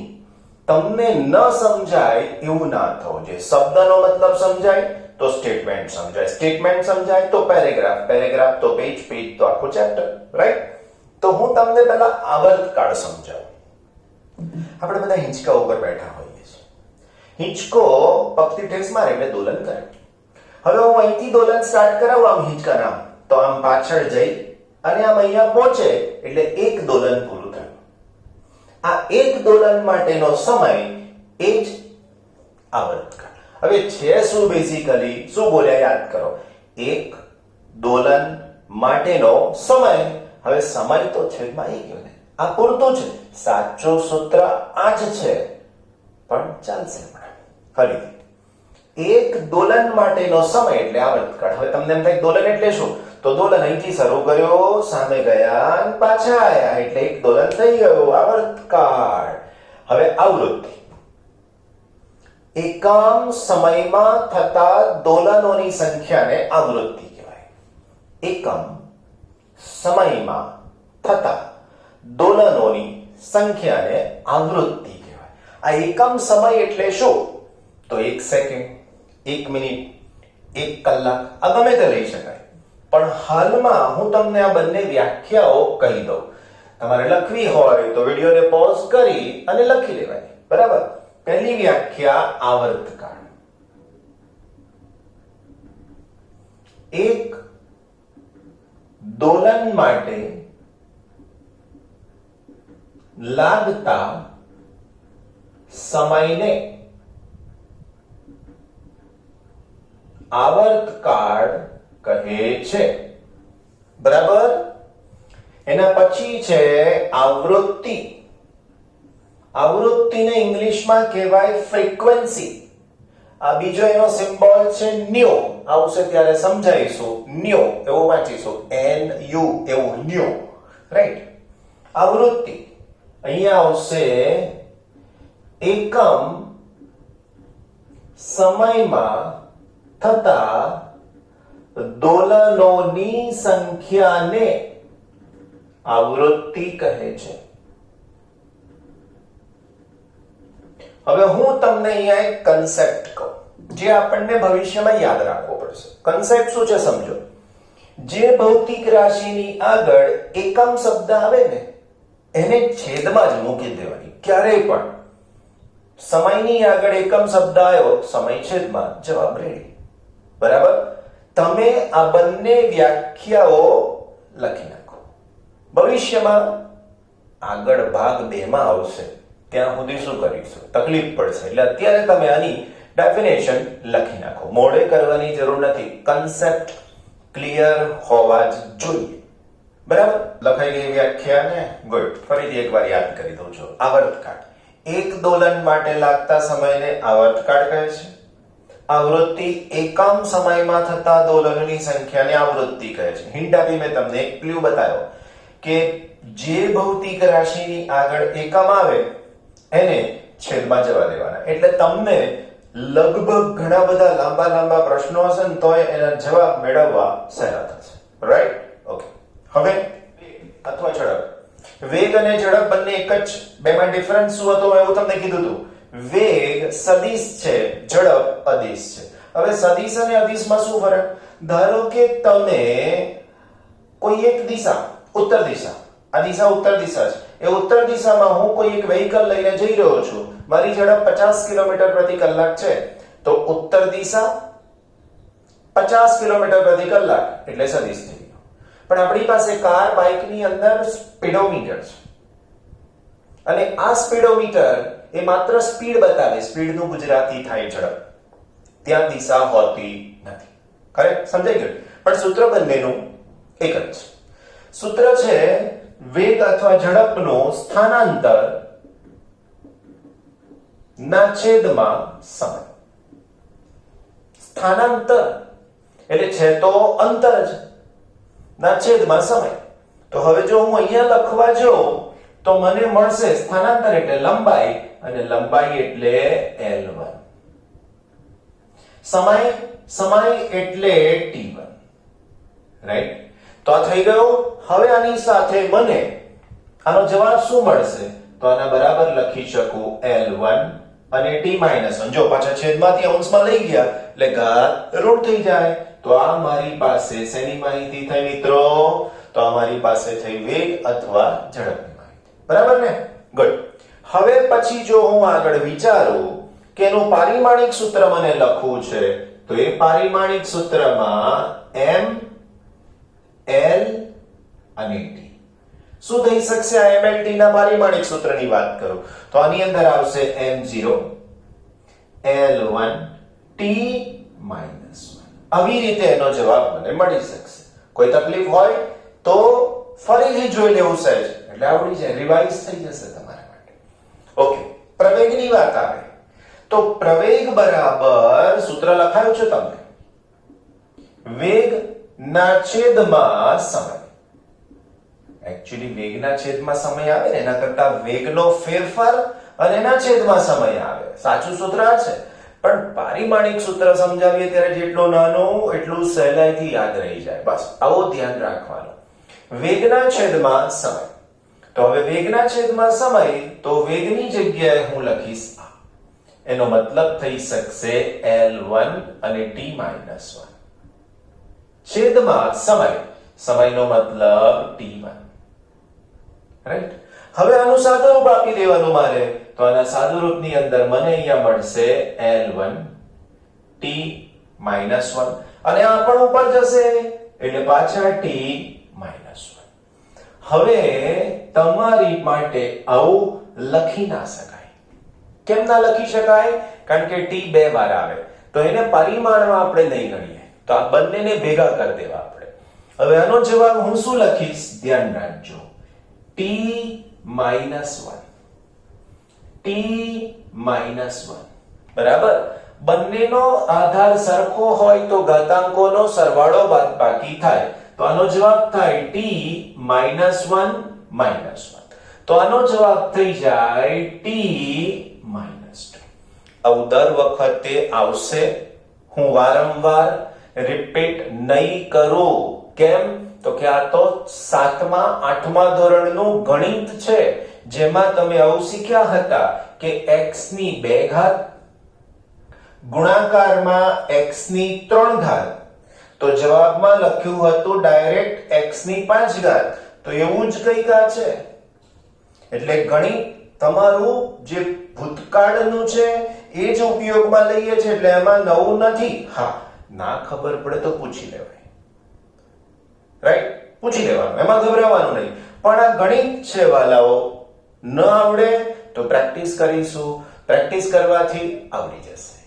તમને ન સમજાય એવું ના થવું જોઈએ. શબ્દનો મતલબ સમજાય તો સ્ટેટમેન્ટ સમજાય, સ્ટેટમેન્ટ સમજાય તો પેરેગ્રાફ, પેરેગ્રાફ તો પેજ, પેજ તો આખું ચેપ્ટર. રાઈટ? તો હું તમને પહેલા આવર્તકાળ સમજાવું. આપણે બધા હિંચકા ઉપર બેઠા હોઈએ છીએ. હિંચકો પગથી ઠેસ મારે એટલે દોલન કરે. હવે હું અહીંથી દોલન સ્ટાર્ટ કરાવું આમ હિંચકાના, તો આમ પાછળ જઈ અને આમ અહીંયા પહોંચે એટલે એક દોલન પૂરું થયું. આ એક દોલન માટેનો સમય એ જ આવર્તકાળ. હવે છે શું બેઝિકલી? શું બોલ્યા યાદ કરો? એક દોલન માટેનો સમય. હવે સમય તો છેદમાં આવી ગયો ને, આ પૂરતું છે. સાચું સૂત્ર આ જ છે, પણ ચાલશે હમણાં. ફરીથી, એક દોલન માટેનો સમય એટલે આવર્તકાળ. હવે તમને એમ થાય દોલન એટલે શું? તો દોલન અહીંથી શરૂ કર્યો, સામે ગયા, પાછા આયા એટલે એક દોલન થઈ ગયું, આવર્તકાળ. હવે આવૃત્તિ. એકમ સમયમાં થતા દોલનોની સંખ્યાને આવૃત્તિ કહેવાય. એકમ સમયમાં થતા દોલનોની સંખ્યાને આવૃત્તિ કહેવાય. આ એકમ સમય એટલે શું? તો 1 સેકન્ડ, 1 મિનિટ, 1 કલાક, આ ગમે તે લઈ શકાય. પણ હાલમાં હું તમને આ બંને વ્યાખ્યાઓ કહી દઉં. તમારે લખવી હોય તો વિડીયોને પોઝ કરી અને લખી લેવાની. બરાબર? પહેલી વ્યાખ્યા આવર્તકાળ. એક દોલન માટે લાગતા સમયને આવર્તકાળ કહે છે. બરાબર? એના પછી છે આવૃત્તિ. આવૃત્તિને ઇંગ્લિશમાં કહેવાય ફ્રીક્વન્સી. આ બીજો એનો સિમ્બોલ છે ન્યુ, આવશે ત્યારે સમજાવીશું. ન્યુ એવું વાંચીશું, NU એવું ન્યુ, રાઈટ. આવૃત્તિ અહીંયા આવશે એકમ સમયમાં થતા દોલનોની સંખ્યાને આવૃત્તિ કહે છે. હવે હું તમને અહીંયા એક કન્સેપ્ટ કહું જે આપણને ભવિષ્યમાં યાદ રાખવો પડશે. કન્સેપ્ટ શું છે સમજો. જે ભૌતિક રાશિની આગળ એકમ શબ્દ આવે ને એને છેદમાં જ મૂકી દેવાની. ક્યારેય પણ સમયની આગળ એકમ શબ્દ આવ્યો, સમય છેદમાં, જવાબ રેડી. બરાબર. તમે આ બંને વ્યાખ્યાઓ લખી નાખો. ભવિષ્યમાં આગળ ભાગ 2 માં આવશે ત્યાં સુધી શું કરીશું, તકલીફ પડશે. એટલે અત્યારે તમે આની ડેફિનેશન લખી નાખો. મોડે કરવાની જરૂર નથી. કન્સેપ્ટ ક્લિયર હોવા જ જોઈએ. બરાબર. લખાઈ ગઈ વ્યાખ્યા ને? ગુડ. ફરીથી એકવાર યાદ કરી દઉં છું. આવર્તકાળ, એક દોલન માટે લાગતા સમયને આવર્તકાળ કહે છે. આવૃત્તિ એકમ સમયમાં થતા દોલનોની સંખ્યાને આવૃત્તિ કહે છે. હિન્ટ આપી મેં તમને એક ક્લુ બતાવ્યો કે જે ભૌતિક રાશિની આગળ એકમ આવે એને છેદમાં જવા દેવાના. એટલે તમને લગભગ ઘણા બધા લાંબા પ્રશ્નો હશે ને તોય એના જવાબ મેળવવા સહેલા થશે. રાઈટ? ઓકે. હવે અથવા ઝડપ. વેગ અને ઝડપ બંને એક જ. બેમાં ડિફરન્સ શું હતો એવું તમને કીધું હતું. વેગ સદિશ છે, ઝડપ અદિશ છે. હવે સદિશ અને અદિશમાં શું ફરક? ધારો કે તમે કોઈ એક દિશા, ઉત્તર દિશા, આ દિશા ઉત્તર દિશા છે, એ ઉત્તર દિશામાં હું કોઈ એક વ્હીકલ લઈને જઈ રહ્યો છું, મારી ઝડપ 50 કિલોમીટર પ્રતિ કલાક છે, તો ઉત્તર દિશા 50 કિલોમીટર પ્રતિ કલાક એટલે સદિશ થઈ ગયો. પણ આપણી પાસે કાર, બાઇકની અંદર સ્પીડોમીટર છે અને આ સ્પીડોમીટર એ માત્ર સ્પીડ બતાવે. સ્પીડનું ગુજરાતી થાય ઝડપ. ત્યાં દિશા હોતી નથી. કરેક્ટ? સમજાઈ ગયું? પણ સૂત્ર બંનેનું એક જ છે. સૂત્ર છે વેગ અથવા ઝડપનું સ્થાનાંતર ના છેદમાં સમય. સ્થાનાંતર એટલે છે તો અંતર જ, ના છેદમાં સમય. તો હવે જો હું અહીંયા લખવા જાઉં તો મને મળશે સ્થાનાંતર એટલે લંબાઈ અને લંબાઈ એટલે L1. સમય એટલે T1. રાઈટ? તો આ થઈ ગયો. હવે આની સાથે મને આનો જવાબ શું મળશે? તો આના બરાબર લખી શકું L1 અને T-1. જો પાછા છેદમાંથી અંશમાં લઈ ગયા એટલે ઘાત ઋણ થઈ જાય. તો આ મારી પાસે શેની માહિતી થઈ મિત્રો? તો આ મારી પાસે થઈ વેગ અથવા ઝડપની માહિતી. બરાબર ને? ગુડ. હવે પછી જો હું આગળ વિચારું કે એનું પારિમાણિક સૂત્ર મને લખવું છે તો એ પારિમાણિક સૂત્રમાં m, l અને t. શું થઈ શકશે? આ m, l, t ના પારિમાણિક સૂત્રની વાત કરું તો આની અંદર આવશે m0, l1, t-1. આવી રીતે એનો જવાબ મને મળી શકશે. કોઈ તકલીફ હોય તો ફરીથી જોઈ લેવું સહેજ એટલે આવડી જાય, રિવાઇઝ થઈ જશે તમારા માટે. ઓકે. પ્રવેગની વાત આવે તો પ્રવેગ બરાબર સૂત્ર લખાયું છે તમને, વેગ ના છેદમાં સમય. એકચ્યુઅલી વેગના છેદમાં સમય આવે ને એના કરતા વેગનો ફેરફાર અને એના છેદમાં સમય આવે. સાચું સૂત્ર આ છે. પણ પારિમાણિક સૂત્ર સમજાવીએ ત્યારે જેટલું નાનું એટલું સહેલાઈથી યાદ રહી જાય. બસ આવો ધ્યાન રાખવાનું. વેગના છેદમાં સમય. તો હવે વેગના છેદમાં સમય તો વેગની જગ્યાએ હું લખીશ આ. એનો મતલબ થઈ શકશે L1 અને T-1. છેદમાં સમય, સમયનો મતલબ T1. રાઈટ? હવે આનું સાદુરૂપ આપી દેવાનું મારે. તો આના સાદુરૂપની અંદર મને અહીંયા મળશે L1 T-1 અને આ પણ ઉપર જશે એટલે પાછા T-1. હવે તમારી માટે આવું લખી ના શકાય. કેમ ના લખી શકાય? કારણ કે T 2 વાર આવે તો એને પરિમાણમાં આપણે નહીં ગણીએ. તો આ બંનેને ભેગા કરી દેવા આપણે. હવે આનો જવાબ હું શું લખીશ? ધ્યાન રાખજો. T-1. T-1. બરાબર? બંનેનો આધાર સરખો હોય તો ઘાતાંકોનો સરવાળો બાદબાકી થાય, તો આનો જવાબ થાય t -1 -1. તો આનો જવાબ થઈ જાય t -2. આવું દર વખતે આવશે, હું વારંવાર રિપીટ નહીં કરું. કેમ? તો કે આ તો 7મા 8મા ધોરણનું ગણિત છે, જેમાં તમે આવું શીખ્યા હતા કે x ની 2 ઘાત ગુણાકારમાં x ની 3 ઘાત. તો જવાબમાં લખ્યું હતું ડાયરેક્ટ x ની 5 ઘાત. તો એવું જ કંઈક આ છે. એટલે ગણિત તમારું જે ભૂતકાળનું છે એ જ ઉપયોગમાં લઈએ છે, એટલે એમાં નવું નથી. હા, ના ખબર પડે તો પૂછી લેવાય, રાઈટ? પૂછી લેવાનું, એમાં ગભરાવાનું નહીં. પણ આ ગણિત છે વાલાઓ, ન આવડે તો પ્રેક્ટિસ કરીશું, પ્રેક્ટિસ કરવાથી આવડી જશે.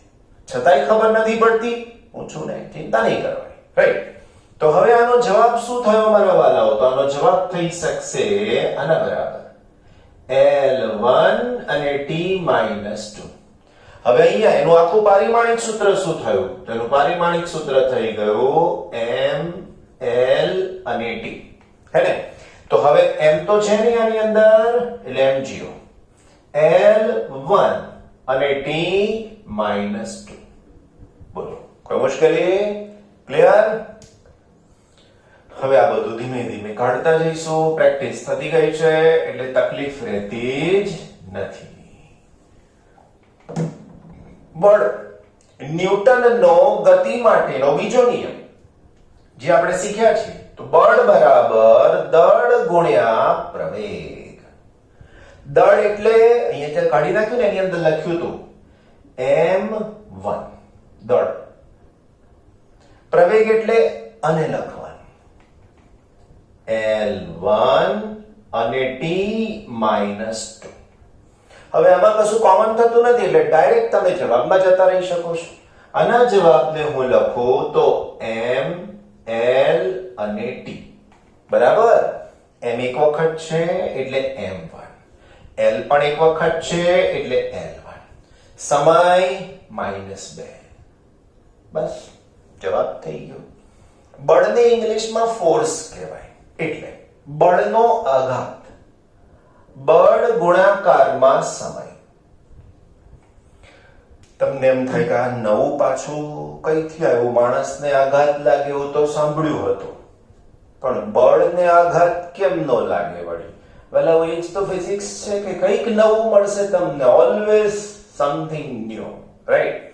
છતાંય ખબર નથી પડતી, પૂછું ને, ચિંતા નહીં કરવાની, રાઈટ? તો હવે આનો જવાબ શું થયો મારા વાલાઓ? તો આનો જવાબ થઈ શકશે આના બરાબર L1 અને t -2. હવે અહીંયા એનું આખું પારિમાણિક સૂત્ર શું થયું? તો એનું પારિમાણિક સૂત્ર થઈ ગયું m l અને t, હે ને? તો હવે m તો છે ને આની અંદર, એટલે m0, L1 અને t -2. બોલો, કોઈ મુશ્કેલી? ક્લિયર? હવે આ બધું ધીમે ધીમે કાઢતા જઈશું, પ્રેક્ટિસ થતી ગઈ છે એટલે તકલીફ રહેતી જ નથી. બળ, ન્યૂટનનો ગતિ માટેનો બીજો નિયમ જે આપણે શીખ્યા છે, તો બળ બરાબર દળ ગુણ્યા પ્રવેગ. દળ એટલે અહીંયા જે કાઢી નાખ્યું ને એની અંદર લખ્યું હતું m1 દળ. પ્રવેગ એટલે અને લખવાનું L1 અને t -2. હવે આમાં કશું કોમન થતું નથી, એટલે ડાયરેક્ટ તમે જવાબમાં જતા રહી શકો છો. આના જવાબને હું લખું તો m l અને t બરાબર. m એક વખત છે એટલે m1, l પણ એક વખત છે એટલે l1. સમય -2. બસ જવાબ થઈ ગયો. બળને ઇંગ્લિશમાં ફોર્સ કહેવાય, એટલે બળનો આઘાત. બળ ગુણાકારમાં સમય. તમને એમ થાય કે આ નવું પાછું કઈથી આવ્યું? માણસને આઘાત લાગે એવું તો સાંભળ્યું હતું, પણ બળને આઘાત કેમ ન લાગે વળી? વેલા એ જ તો ફિઝિક્સ છે કે કંઈક નવું મળશે તમને, ઓલવેઝ સમથિંગ ન્યુ, રાઈટ?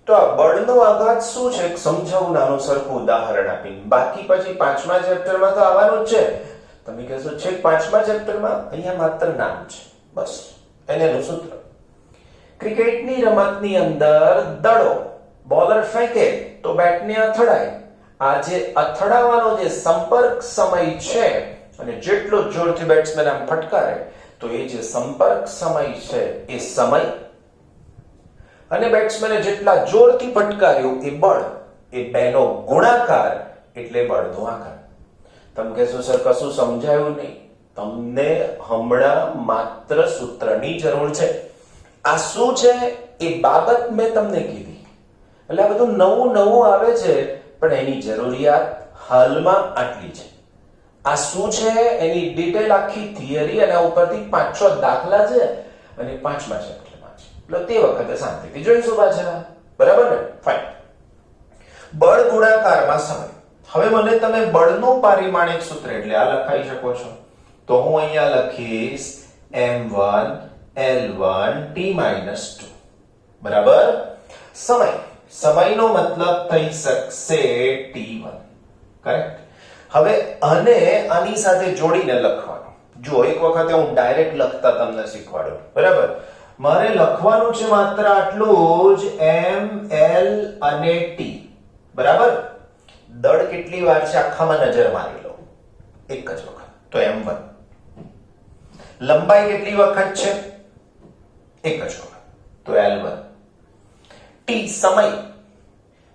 તો આ બળનો આઘાત શું છે સમજાવું નાનું સરખું ઉદાહરણ આપીને, બાકી પછી 5મા ચેપ્ટરમાં તો આવવાનું જ છે. તમે કહેશો છે 5મા ચેપ્ટરમાં? અહીંયા માત્ર નામ છે બસ, એનું સૂત્ર. ક્રિકેટની રમતની અંદર દડો બોલર ફેંકે તો બેટને અથડાય. આ જે અથડાવાનો જે સંપર્ક સમય છે, અને જેટલો જોરથી બેટ્સમેન આમ ફટકારે તો એ જે સંપર્ક સમય છે એ સમય, અને બેટ્સમેને જેટલા જોરથી ફટકાર્યું એ બળ, એ બેનો ગુણાકાર એટલે બળનો આકાર. તમે કહેશો સર કશું સમજાયું નહીં. તમને હમણાં માત્ર સૂત્રની જરૂર છે. આ શું છે એ બાબત મેં તમને કીધી, એટલે આ બધું નવું નવું આવે છે, પણ એની જરૂરિયાત હાલમાં આટલી છે. આ શું છે એની ડિટેલ આખી થિયરી અને ઉપરથી 5-6 દાખલા છે, અને 5મા ચેપ્ટરમાં છે, એટલે તે વખતે શાંતિથી જોઈશું પાછા. બરાબર ને? ફાઇન. બળ ગુણાકારમાં સમય. હવે મને તમે બળનું પારિમાણિક સૂત્ર એટલે આ લખાઈ શકો છો, તો હું અહીંયા લખીશ m1 l1 t -2. બરાબર. સમય, સમયનો મતલબ થઈ શકશે t1, કરેક્ટ? હવે આને આની સાથે જોડીને લખવાનું. જો એક વખતે હું ડાયરેક્ટ લખતા તમને શીખવાડું, બરાબર? મારે લખવાનું છે માત્ર આટલું જ, m l અને t. બરાબર. દળ કેટલી વાર છે આખામાં નજર મારી લો, એક જ વખત, તો m1. લંબાઈ કેટલી વખત છે? એક જ વખત, તો l1. t સમય,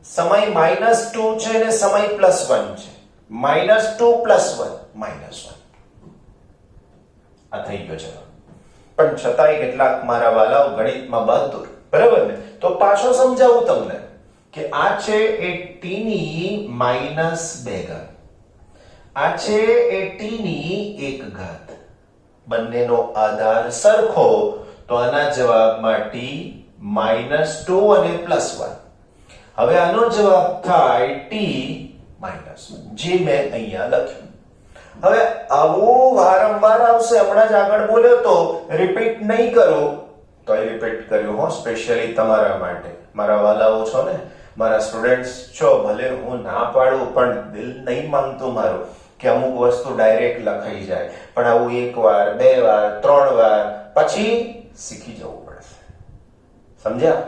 સમય -2 છે અને સમય +1 છે. -2 +1 -1. આ થઈ ગયો જવાબ. પણ છતાંય કેટલાક મારા વાલાઓ ગણિતમાં બહાદુર, બરાબર ને? તો પાછો સમજાવું તમને કે આ છે એ t ની -2 ઘાત, આ છે એ t ની 1 ઘાત. બંનેનો આધાર સરખો તો આના જવાબમાં t -2 અને +1. હવે આનો જવાબ થાય t -1, જે મેં અહીંયા લખ્યું. હવે આવું વારંવાર આવશે. હમણાં જ આગળ બોલ્યો તો રિપીટ નહીં કરું તો રિપીટ કર્યું હો, સ્પેશિયલી તમારા માટે. મારા વાલાઓ છો ને, મારા સ્ટુડન્ટ્સ છો, ભલે હું ના પાડું પણ દિલ નહીં માંગતું મારું કે અમુક વસ્તુ ડાયરેક્ટ લખાઈ જાય, પણ આવું 1 વાર 2 વાર 3 વાર પછી શીખી જવું પડશે. સમજ્યા?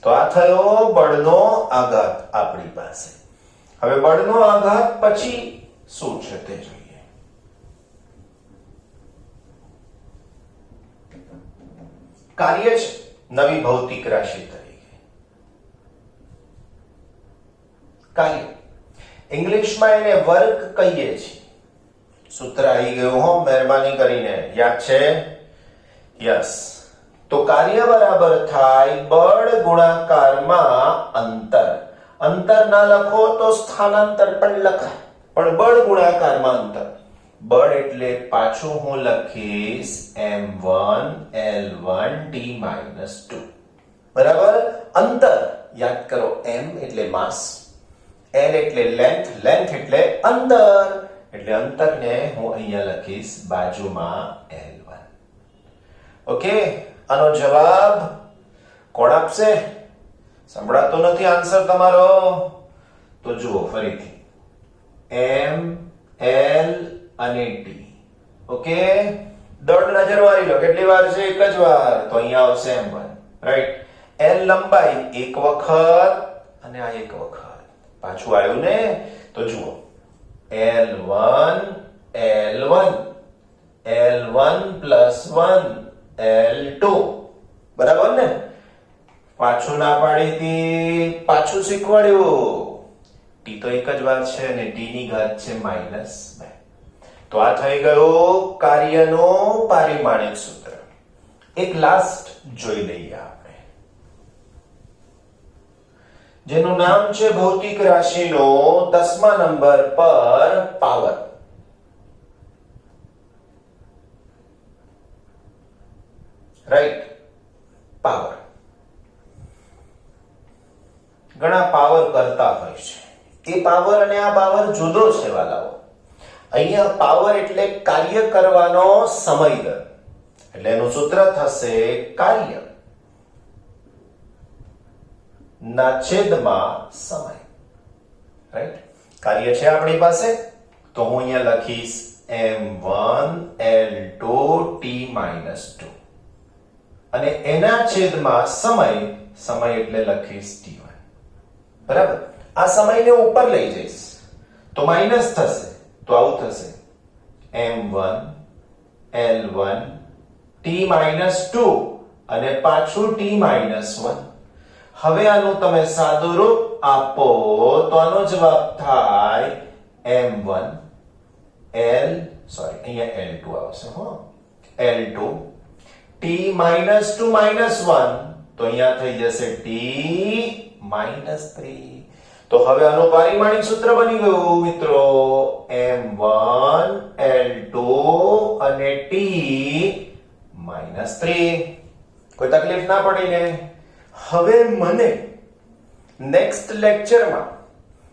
તો આ થયો બળનો આઘાત આપણી પાસે. હવે બળનો આઘાત પછી શું છે તે જોઈએ. કાર્ય છે નવી ભૌતિક રાશિ તરીકે. કાર્ય ઇંગ્લિશમાં એને વર્ક કહીએ છીએ. સૂત્ર આવી ગયું હો, મહેરબાની કરીને યાદ છે? યસ. તો કાર્ય બરાબર થાય બળ ગુણાકારમાં અંતર. અંતર ના લખો તો સ્થાનાંતર પણ લખાય, પણ બળ ગુણાકારમાં અંતર. બળ એટલે પાછું હું લખીશ m1 l1 t -2. બરાબર? અંતર યાદ કરો, m એટલે માસ, l એટલે લેન્થ, લેન્થ એટલે અંતર, એટલે અંતરને હું અહીંયા લખીશ બાજુમાં l1. ઓકે, આનો જવાબ કોણ આપશે? સંભળાતો નથી આન્સર તમારો? તો જુઓ ફરીથી, m l અને t. ઓકે, દોડ નજર મારી લો, કેટલી વાર છે? એક જ વાર. તો અહીંયા આવશે m1, રાઈટ? l લંબાઈ એક વખત અને આ એક વખત પાછું આવ્યું ને. તો જુઓ, l1 l1 l1 + 1 l2. બરાબર ને? પાછું ના પાડી હતી, પાછું શીખવાડ્યું. t તો એક જ વાત છે અને t ની ઘાત છે -2. તો આ થઈ ગયું કાર્યનો પારિમાણિક સૂત્ર. એક લાસ્ટ જોઈ લઈએ આપણે, જેનું નામ છે ભૌતિક રાશિનો 10મા નંબર પર પાવર. રાઈટ? પાવર. ઘણા પાવર કરતા હોય છે. એ પાવર અને આ પાવર જુદો છે વાલાઓ. અહીંયા પાવર એટલે કાર્ય કરવાનો સમય દર, એટલે એનું સૂત્ર થશે કાર્ય ના છેદમાં સમય. રાઈટ? કાર્ય છે આપણી પાસે, તો હું અહીંયા લખીશ m1 l2 t -2 અને એના છેદમાં સમય, સમય એટલે લખીશ t1. બરાબર? આ સમયને ઉપર લઈ જઈશ તો માઈનસ થશે, તો આવું થશે m1 l1 t -2 અને પાછું t -1. હવે આનું તમે સાદું રૂપ આપો તો આનો જવાબ થાય m1 અહીંયા l2 આવશે હો, l2 t -2 -1 તો અહીંયા થઈ જશે t -3. તો હવે આનું પારિમાણિક સૂત્ર બની ગયું મિત્રો, m1 l2 અને t -3. કોઈ તકલીફ ના પડી ને? હવે મને નેક્સ્ટ લેક્ચરમાં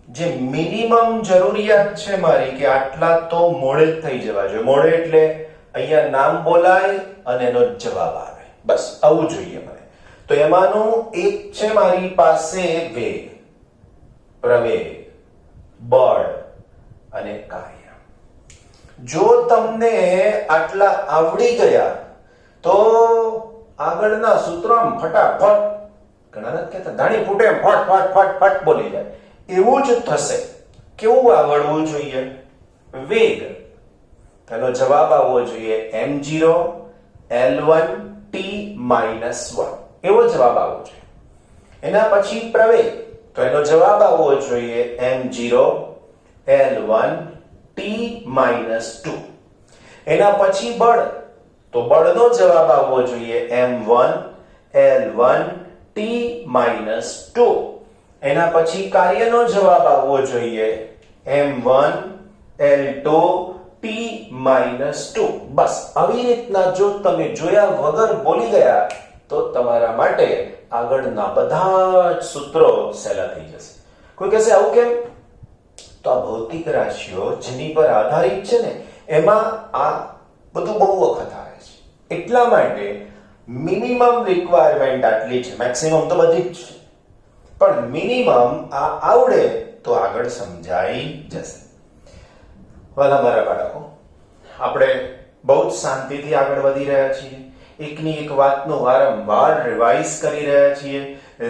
જે મિનિમમ જરૂરિયાત છે મારી કે આટલા તો મોડે જ થઈ જવા જોઈએ. મોડે એટલે અહીંયા નામ બોલાય અને એનો જવાબ આવે, બસ આવું જોઈએ મને. તો એમાંનું એક છે મારી પાસે વેગ, પ્રવેગ, બળ અને કાર્ય. જો તમને આટલા આવડી ગયા તો આગળના સૂત્રો ફટાફટ, ઘણા નથી કહેતા ધાણી ફૂટે ફટ ફટ ફટ ફટ બોલી જાય, એવું જ થશે. કેવું આવડવું જોઈએ? વેગ. તેનો જવાબ આવવો જોઈએ m0 l1 t -1, એવો જવાબ આવવો જોઈએ. એના પછી પ્રવેગ, તો એનો જવાબ આવવો જોઈએ m0 l1 t -2. એના પછી બળ, તો બળનો જવાબ આવવો જોઈએ m1 l1 t-2. એના પછી કાર્યનો જવાબ આવવો જોઈએ m1 l2 t-2. બસ આવી રીતના જો તમે જોયા વગર બોલી ગયા તો તમારા માટે આગળના બધા જ સૂત્રો સહેલા થઈ જશે. કોઈ કહેશે આવું કેમ? તો આ ભૌતિક રાશિઓ જેની પર આધારિત છે ને એમાં આ બધું બહુ વખત આવે છે. એટલા માટે મિનિમમ રિક્વાયરમેન્ટ આટલી છે, મેક્સિમમ તો બધી જ છે, પણ મિનિમમ આ આવડે તો આગળ સમજાઈ જશે. વાલા મારા બાળકો, આપણે બહુ જ શાંતિથી આગળ વધી રહ્યા છીએ. એકની એક વાતનું વારંવાર રિવાઇઝ કરી રહ્યા છીએ.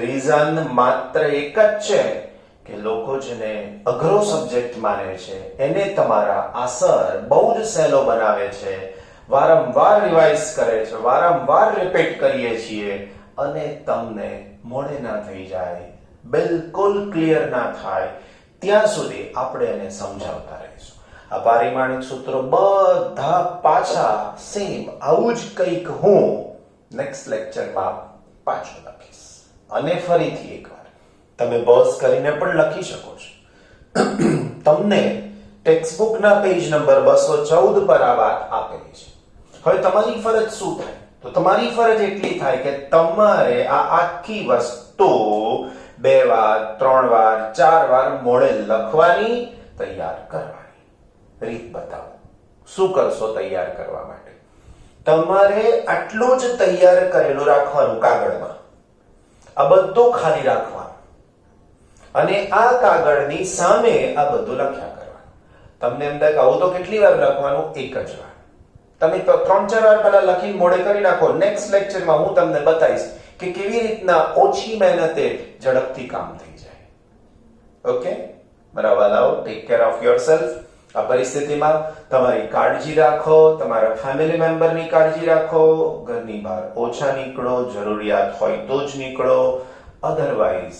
રીઝન માત્ર એક જ છે કે લોકો જેને અઘરો સબ્જેક્ટ માને છે એને તમારા આસર બહુ જ સહેલો બનાવે છે. વારંવાર રિવાઇઝ કરે છે, વારંવાર રિપીટ કરીએ છીએ અને તમને મોડે ના થઈ જાય, બિલકુલ ક્લિયર ના થાય ત્યાં સુધી આપણે એને સમજાવતા રહીશું. આ પારિમાણિક સૂત્રો બધા પાછા સેમ આવું જ કંઈક હું નેક્સ્ટ લેક્ચરમાં પાછું લખીશ. અને ફરીથી એકવાર તમે પોઝ કરીને પણ લખી શકો છો. તમને ટેક્સ્ટબુકના પેજ નંબર 214 પર આ વાત આપેલી છે. હવે તમારી ફરજ શું થાય? તો તમારી ફરજ એટલી થાય કે તમારે આ આખી વસ્તુ 2 વાર 3 વાર 4 વાર મોડે લખવાની, તૈયાર કરવાની. રીત બતાવો. શું કરશો તૈયાર કરવા માટે? તમારે આટલું જ તૈયાર કરેલું રાખવાનું કાગળમાં, આ બધું ખાલી રાખવાનું અને આ કાગળની સામે આ બધું લખ્યા કરવાનું. તમને એમ થાય કે આવું તો કેટલી વાર લખવાનું? એક જ વાર. તમે 3-4 વાર પહેલા લખી મોડે કરી નાખો. નેક્સ્ટ લેક્ચરમાં હું તમને બતાવીશ કે કેવી રીતના ઓછી મહેનતે ઝડપથી કામ થઈ જાય. ઓકે મારા વાલાઓ, ટેક કેર ઓફ યોરસેલ્ફ. આ પરિસ્થિતિમાં તમારી કાળજી રાખો, તમારા ફેમિલી મેમ્બરની કાળજી રાખો. ઘરની બહાર ઓછા નીકળો, જરૂરિયાત હોય તો જ નીકળો, અધરવાઇઝ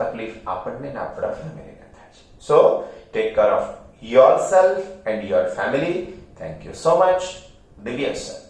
તકલીફ આપણને ને આપણા ફેમિલીને થાય છે. સો take care of yourself and your family. Thank you so much. Divya sir.